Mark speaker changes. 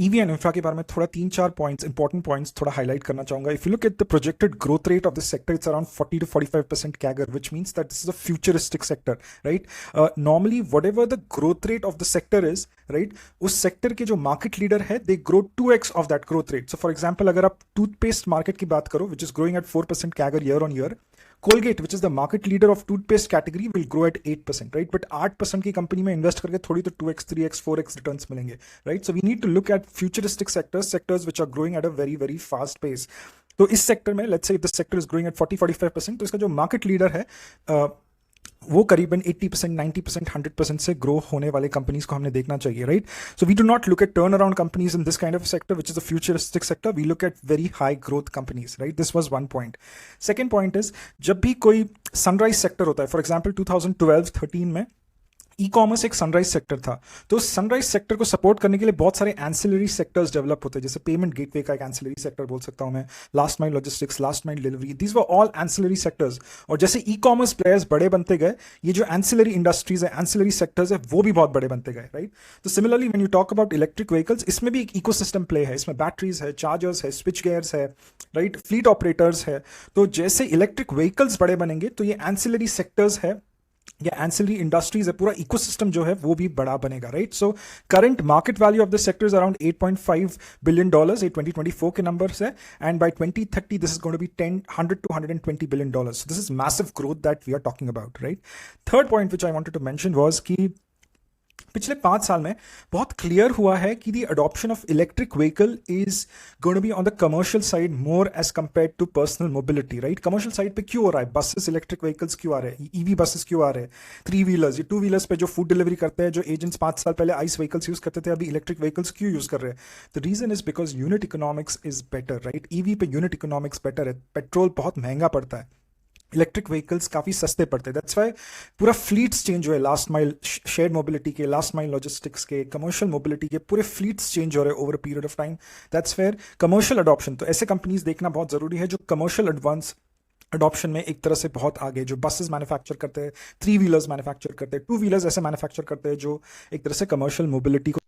Speaker 1: EV and infra के बारे में थोड़ा 3-4 पॉइंट्स इंपॉर्टेंट पॉइंट्स थोड़ा हाईलाइट करना चाहूंगा. If you look at the projected growth rate of this sector, it's around 40 to 45% CAGR, which means that this is a futuristic sector, right? Normally, whatever the growth rate of the sector is, right, उस sector के जो market leader है, they grow 2x of that growth rate. So, for example, अगर आप toothpaste market की बात करो, which is growing at 4% CAGR year on year, Colgate, which is the market leader of toothpaste category, will grow at 8%, right? But 8% की company में invest करके थोड़ी तो 2x, 3x, 4x रिटर्न्स मिलेंगे, right? So we need to look at futuristic sectors which are growing at a very, very fast pace. तो इस sector में, let's say this sector is growing at 40-45%, तो इसका जो मार्केट लीडर है वो करीबन 80%, 90%, 100% से ग्रो होने वाले कंपनीज को हमने देखना चाहिए, right? So we do not look at turn around companies in this kind of sector which is a futuristic sector. We look at very high growth companies, right? This was one point. Second point is, जब भी कोई sunrise sector होता है, for example 2012-13 में e commerce एक sunrise sector था, तो sunrise sector को सपोर्ट करने के लिए बहुत सारे एंसिलरी सेक्टर्स डेवलप होते हैं, जैसे पेमेंट गेटवे का एक एंसिलरी सेक्टर बोल सकता हूं मैं, last mile logistics, last mile delivery, these were all ancillary sectors. और जैसे ई कॉमर्स प्लेयर्स बड़े बनते गए, ये जो एंसिलरी इंडस्ट्रीज है, एंसिलरी सेक्टर्स है, वो भी बहुत बड़े बनते गए, राइट? तो similarly when you talk about electric vehicles, इसमें भी एक इकोसिस्टम प्ले है, इसमें बैटरीज है, चार्जर्स है, स्विच गेयर्स है, राइट, फ्लीट ऑपरेटर्स है. तो जैसे इलेक्ट्रिक व्हीकल्स बड़े बनेंगे, तो ये एंसिलरी सेक्टर्स है या एंसिलरी इंडस्ट्रीज है, पूरा इकोसिस्टम जो है वो भी बड़ा बनेगा, right? So current market value of the sector is around $8.5 billion, ये 2024 के नंबर्स है, and by 2030 this is going to be 100 to 120 billion dollars. So this is massive growth that we are talking about, right? Third point which I wanted to mention was कि पिछले 5 साल में बहुत clear हुआ है कि the adoption of electric vehicle is going to be on the commercial side more as compared to personal mobility, right? Commercial side पे क्यों हो रहा है? बसेस, इलेक्ट्रिक व्हीकल्स क्यों आ रहे हैं? ईवी बसेस क्यों आ रहे हैं? 3 व्हीलर्स, ये 2 व्हीलर्स पे जो फूड डिलीवरी करते हैं, जो एजेंट्स 5 साल पहले आइस व्हीकल्स यूज करते थे, अभी इलेक्ट्रिक व्हीकल्स क्यों यूज कर रहे हैं? The reason is because unit economics is better, right? EV पे यूनिट इकोनॉमिक्स बेटर है, पेट्रोल बहुत महंगा पड़ता है, इलेक्ट्रिक व्हीकल्स काफ़ी सस्ते पड़ते हैं. दैट्स वाई पूरा फ्लीट्स चेंज हुए, लास्ट माइल शेयर मोबिलिटी के, लास्ट माइल लॉजिस्टिक्स के, कमर्शियल मोबिलिटी के, पूरे फ्लीट्स चेंज हो रहे हैं over a period of time. That's fair commercial adoption. तो ऐसे कंपनीज देखना बहुत ज़रूरी है जो कमर्शियल एडवांस अडॉप्शन में एक तरह से बहुत आगे, जो बसेस मैन्युफैक्चर करते हैं, 3 व्हीलर्स मैन्युफैक्चर करते हैं, 2 व्हीलर्स ऐसे मैन्युफैक्चर करते हैं जो एक तरह से कमर्शियल मोबिलिटी को